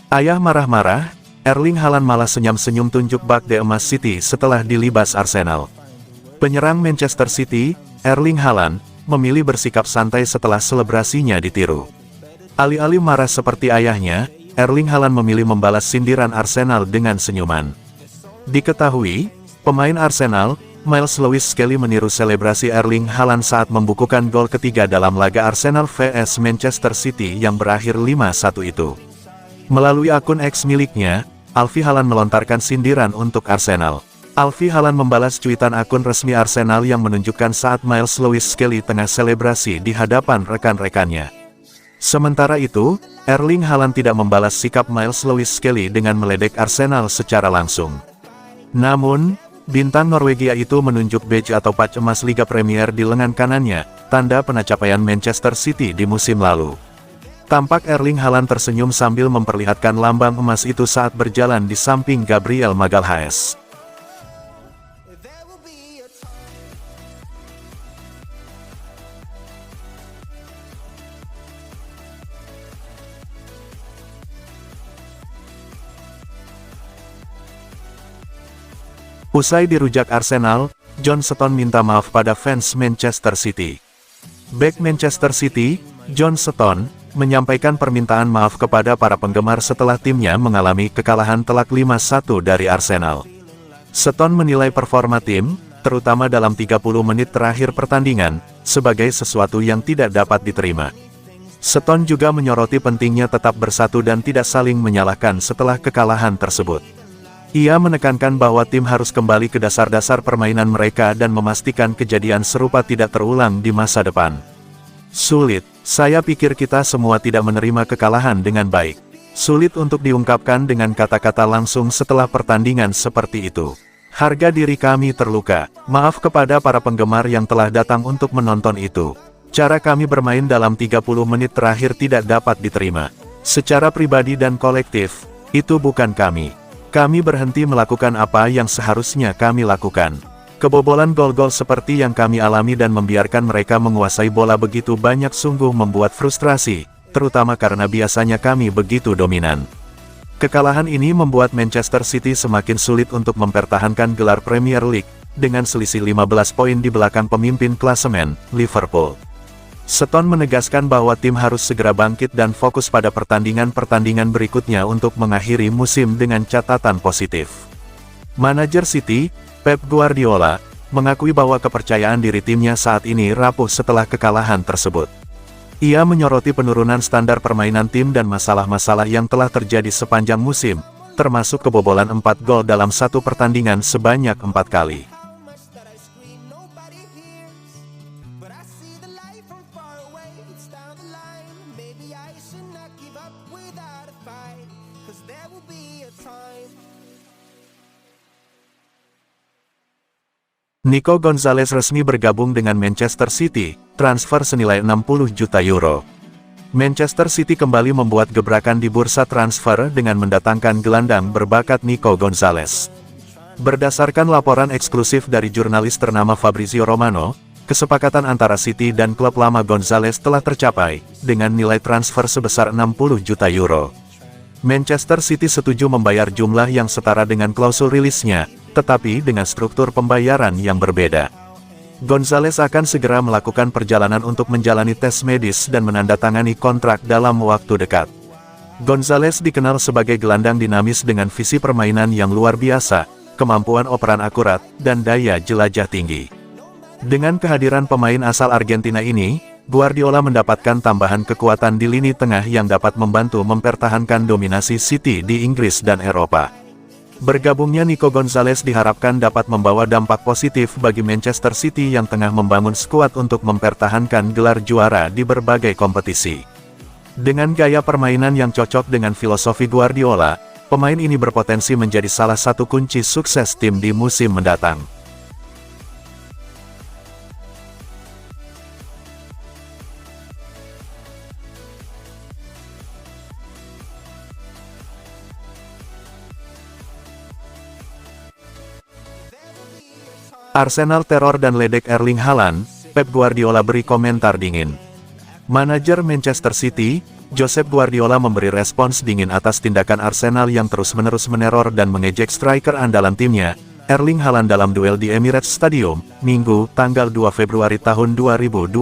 Ayah marah-marah, Erling Haaland malah senyum-senyum tunjuk bak de emas City setelah dilibas Arsenal. Penyerang Manchester City, Erling Haaland, memilih bersikap santai setelah selebrasinya ditiru. Alih-alih marah seperti ayahnya, Erling Haaland memilih membalas sindiran Arsenal dengan senyuman. Diketahui, pemain Arsenal, Miles Lewis Skelly meniru selebrasi Erling Haaland saat membukukan gol ketiga dalam laga Arsenal vs Manchester City yang berakhir 5-1 itu. Melalui akun X miliknya, Alfie Haaland melontarkan sindiran untuk Arsenal. Alfie Haaland membalas cuitan akun resmi Arsenal yang menunjukkan saat Miles Lewis Skelly tengah selebrasi di hadapan rekan-rekannya. Sementara itu, Erling Haaland tidak membalas sikap Miles Lewis Skelly dengan meledek Arsenal secara langsung. Namun, bintang Norwegia itu menunjuk badge atau patch emas Liga Premier di lengan kanannya, tanda pencapaian Manchester City di musim lalu. Tampak Erling Haaland tersenyum sambil memperlihatkan lambang emas itu saat berjalan di samping Gabriel Magalhaes. Usai dirujak Arsenal, John Stones minta maaf pada fans Manchester City. Bek Manchester City, John Stones, menyampaikan permintaan maaf kepada para penggemar setelah timnya mengalami kekalahan telak 5-1 dari Arsenal. Stones menilai performa tim, terutama dalam 30 menit terakhir pertandingan, sebagai sesuatu yang tidak dapat diterima. Stones juga menyoroti pentingnya tetap bersatu dan tidak saling menyalahkan setelah kekalahan tersebut. Ia menekankan bahwa tim harus kembali ke dasar-dasar permainan mereka dan memastikan kejadian serupa tidak terulang di masa depan. Sulit, saya pikir kita semua tidak menerima kekalahan dengan baik. Sulit untuk diungkapkan dengan kata-kata langsung setelah pertandingan seperti itu. Harga diri kami terluka, maaf kepada para penggemar yang telah datang untuk menonton itu. Cara kami bermain dalam 30 menit terakhir tidak dapat diterima. Secara pribadi dan kolektif, itu bukan kami. Kami berhenti melakukan apa yang seharusnya kami lakukan. Kebobolan gol-gol seperti yang kami alami dan membiarkan mereka menguasai bola begitu banyak sungguh membuat frustrasi, terutama karena biasanya kami begitu dominan. Kekalahan ini membuat Manchester City semakin sulit untuk mempertahankan gelar Premier League, dengan selisih 15 poin di belakang pemimpin klasemen, Liverpool. Stones menegaskan bahwa tim harus segera bangkit dan fokus pada pertandingan-pertandingan berikutnya untuk mengakhiri musim dengan catatan positif. Manajer City, Pep Guardiola, mengakui bahwa kepercayaan diri timnya saat ini rapuh setelah kekalahan tersebut. Ia menyoroti penurunan standar permainan tim dan masalah-masalah yang telah terjadi sepanjang musim, termasuk kebobolan 4 gol dalam satu pertandingan sebanyak 4 kali. Nico Gonzalez resmi bergabung dengan Manchester City, transfer senilai 60 juta euro. Manchester City kembali membuat gebrakan di bursa transfer dengan mendatangkan gelandang berbakat Nico Gonzalez. Berdasarkan laporan eksklusif dari jurnalis ternama Fabrizio Romano, kesepakatan antara City dan klub lama Gonzalez telah tercapai, dengan nilai transfer sebesar 60 juta euro. Manchester City setuju membayar jumlah yang setara dengan klausul rilisnya, tetapi dengan struktur pembayaran yang berbeda. Gonzalez akan segera melakukan perjalanan untuk menjalani tes medis dan menandatangani kontrak dalam waktu dekat. Gonzalez dikenal sebagai gelandang dinamis dengan visi permainan yang luar biasa, kemampuan operan akurat, dan daya jelajah tinggi. Dengan kehadiran pemain asal Argentina ini, Guardiola mendapatkan tambahan kekuatan di lini tengah yang dapat membantu mempertahankan dominasi City di Inggris dan Eropa. Bergabungnya Nico Gonzalez diharapkan dapat membawa dampak positif bagi Manchester City yang tengah membangun skuad untuk mempertahankan gelar juara di berbagai kompetisi. Dengan gaya permainan yang cocok dengan filosofi Guardiola, pemain ini berpotensi menjadi salah satu kunci sukses tim di musim mendatang. Arsenal teror dan ledek Erling Haaland, Pep Guardiola beri komentar dingin. Manajer Manchester City, Josep Guardiola memberi respons dingin atas tindakan Arsenal yang terus-menerus meneror dan mengejek striker andalan timnya, Erling Haaland dalam duel di Emirates Stadium, Minggu, tanggal 2 Februari tahun 2025.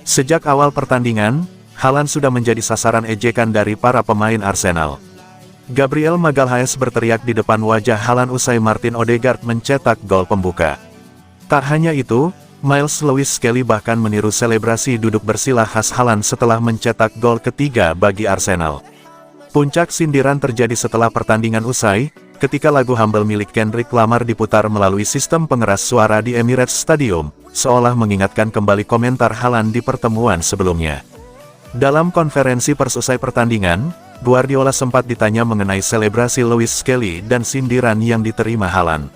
Sejak awal pertandingan, Haaland sudah menjadi sasaran ejekan dari para pemain Arsenal. Gabriel Magalhaes berteriak di depan wajah Haaland usai Martin Odegaard mencetak gol pembuka. Tak hanya itu, Miles Lewis Skelly bahkan meniru selebrasi duduk bersila khas Haaland setelah mencetak gol ketiga bagi Arsenal. Puncak sindiran terjadi setelah pertandingan usai, ketika lagu Humble milik Kendrick Lamar diputar melalui sistem pengeras suara di Emirates Stadium, seolah mengingatkan kembali komentar Haaland di pertemuan sebelumnya. Dalam konferensi pers usai pertandingan, Guardiola sempat ditanya mengenai selebrasi Lewis Skelly dan sindiran yang diterima Haaland.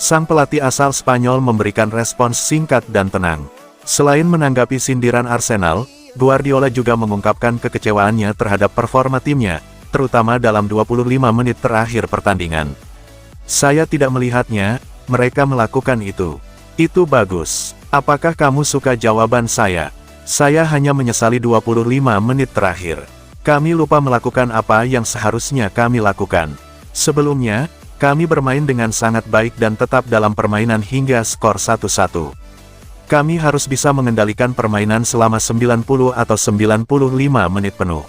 Sang pelatih asal Spanyol memberikan respons singkat dan tenang. Selain menanggapi sindiran Arsenal, Guardiola juga mengungkapkan kekecewaannya terhadap performa timnya, terutama dalam 25 menit terakhir pertandingan. "Saya tidak melihatnya, mereka melakukan itu. Itu bagus. Apakah kamu suka jawaban saya? Saya hanya menyesali 25 menit terakhir. Kami lupa melakukan apa yang seharusnya kami lakukan. Sebelumnya, kami bermain dengan sangat baik dan tetap dalam permainan hingga skor 1-1. Kami harus bisa mengendalikan permainan selama 90 atau 95 menit penuh.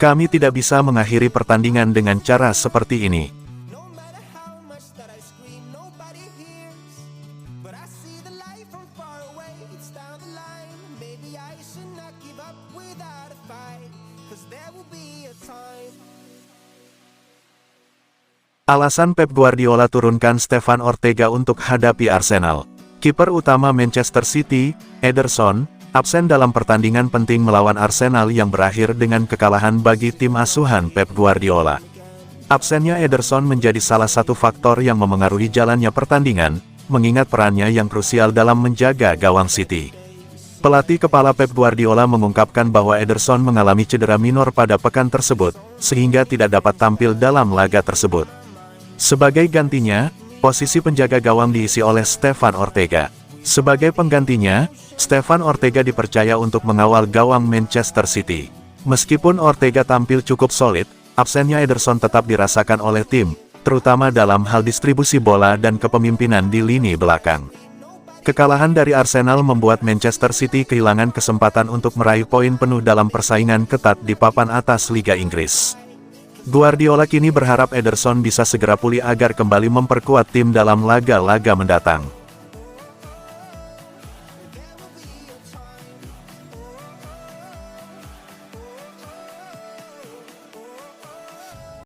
Kami tidak bisa mengakhiri pertandingan dengan cara seperti ini." Alasan Pep Guardiola turunkan Stefan Ortega untuk hadapi Arsenal. Kiper utama Manchester City, Ederson, absen dalam pertandingan penting melawan Arsenal yang berakhir dengan kekalahan bagi tim asuhan Pep Guardiola. Absennya Ederson menjadi salah satu faktor yang memengaruhi jalannya pertandingan, mengingat perannya yang krusial dalam menjaga gawang City. Pelatih kepala Pep Guardiola mengungkapkan bahwa Ederson mengalami cedera minor pada pekan tersebut, sehingga tidak dapat tampil dalam laga tersebut. Sebagai gantinya, posisi penjaga gawang diisi oleh Stefan Ortega. Sebagai penggantinya, Stefan Ortega dipercaya untuk mengawal gawang Manchester City. Meskipun Ortega tampil cukup solid, absennya Ederson tetap dirasakan oleh tim, terutama dalam hal distribusi bola dan kepemimpinan di lini belakang. Kekalahan dari Arsenal membuat Manchester City kehilangan kesempatan untuk meraih poin penuh dalam persaingan ketat di papan atas Liga Inggris. Guardiola kini berharap Ederson bisa segera pulih agar kembali memperkuat tim dalam laga-laga mendatang.